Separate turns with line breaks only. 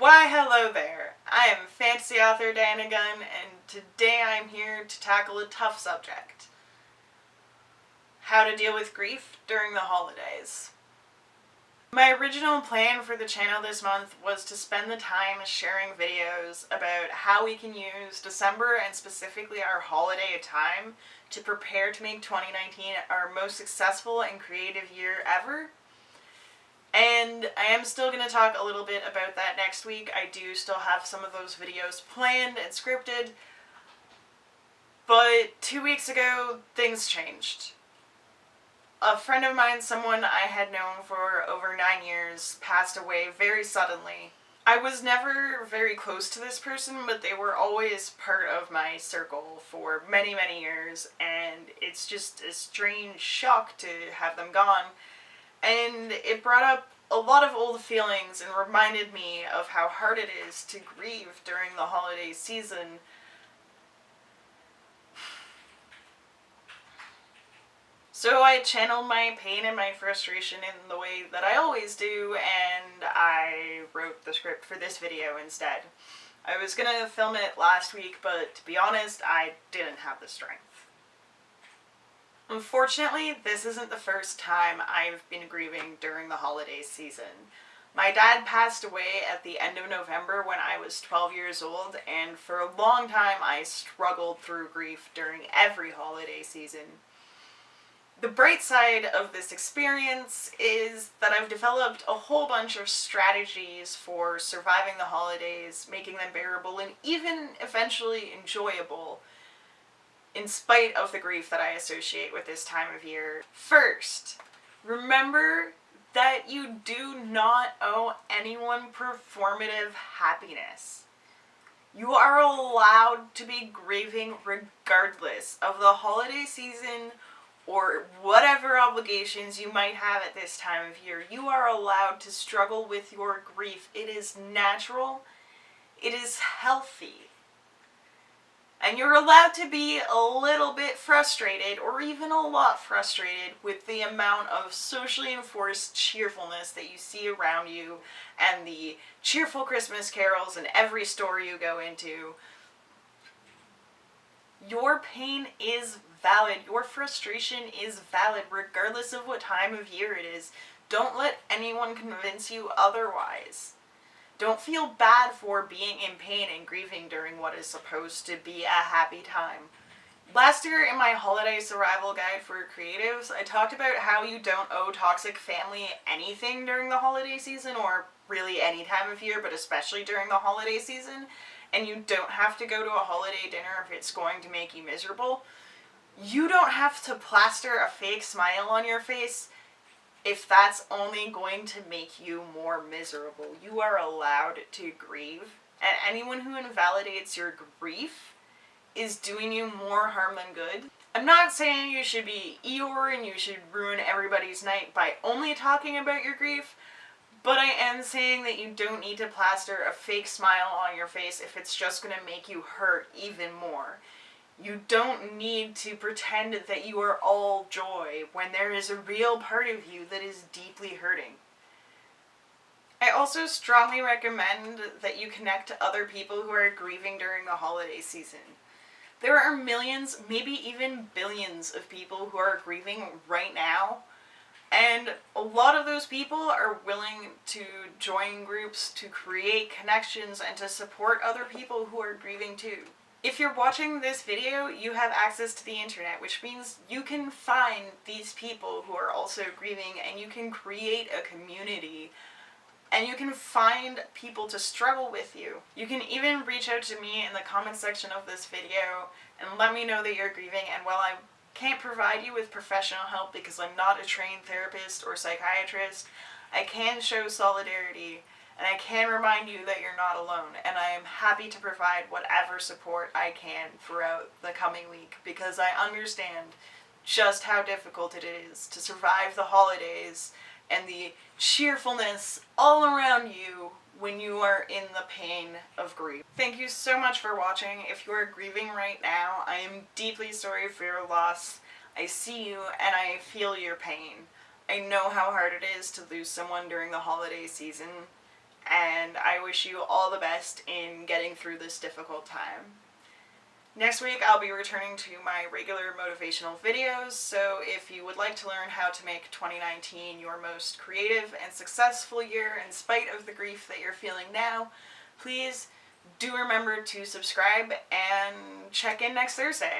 Why hello there, I am fantasy author Dianna Gunn, and today I'm here to tackle a tough subject. How to deal with grief during the holidays. My original plan for the channel this month was to spend the time sharing videos about how we can use December and specifically our holiday time to prepare to make 2019 our most successful and creative year ever. And I am still going to talk a little bit about that next week. I do still have some of those videos planned and scripted. But 2 weeks ago, things changed. A friend of mine, someone I had known for over 9 years, passed away very suddenly. I was never very close to this person, but they were always part of my circle for many, many years. And it's just a strange shock to have them gone. And it brought up a lot of old feelings and reminded me of how hard it is to grieve during the holiday season. So I channeled my pain and my frustration in the way that I always do, and I wrote the script for this video instead. I was gonna film it last week, but to be honest, I didn't have the strength. Unfortunately, this isn't the first time I've been grieving during the holiday season. My dad passed away at the end of November when I was 12 years old, and for a long time I struggled through grief during every holiday season. The bright side of this experience is that I've developed a whole bunch of strategies for surviving the holidays, making them bearable, and even eventually enjoyable, in spite of the grief that I associate with this time of year. First, remember that you do not owe anyone performative happiness. You are allowed to be grieving regardless of the holiday season or whatever obligations you might have at this time of year. You are allowed to struggle with your grief. It is natural. It is healthy. And you're allowed to be a little bit frustrated, or even a lot frustrated, with the amount of socially enforced cheerfulness that you see around you, and the cheerful Christmas carols in every store you go into. Your pain is valid. Your frustration is valid, regardless of what time of year it is. Don't let anyone convince you otherwise. Don't feel bad for being in pain and grieving during what is supposed to be a happy time. Last year in my holiday survival guide for creatives, I talked about how you don't owe toxic family anything during the holiday season, or really any time of year, but especially during the holiday season. And you don't have to go to a holiday dinner if it's going to make you miserable. You don't have to plaster a fake smile on your face if that's only going to make you more miserable. You are allowed to grieve, and anyone who invalidates your grief is doing you more harm than good. I'm not saying you should be Eeyore and you should ruin everybody's night by only talking about your grief, but I am saying that you don't need to plaster a fake smile on your face if it's just going to make you hurt even more. You don't need to pretend that you are all joy when there is a real part of you that is deeply hurting. I also strongly recommend that you connect to other people who are grieving during the holiday season. There are millions, maybe even billions of people who are grieving right now, and a lot of those people are willing to join groups to create connections and to support other people who are grieving too. If you're watching this video, you have access to the internet, which means you can find these people who are also grieving, and you can create a community, and you can find people to struggle with you. You can even reach out to me in the comment section of this video and let me know that you're grieving, and while I can't provide you with professional help because I'm not a trained therapist or psychiatrist, I can show solidarity. And I can remind you that you're not alone, and I am happy to provide whatever support I can throughout the coming week, because I understand just how difficult it is to survive the holidays and the cheerfulness all around you when you are in the pain of grief. Thank you so much for watching. If you are grieving right now, I am deeply sorry for your loss. I see you and I feel your pain. I know how hard it is to lose someone during the holiday season. and I wish you all the best in getting through this difficult time. Next week I'll be returning to my regular motivational videos, so if you would like to learn how to make 2019 your most creative and successful year in spite of the grief that you're feeling now, please do remember to subscribe and check in next Thursday.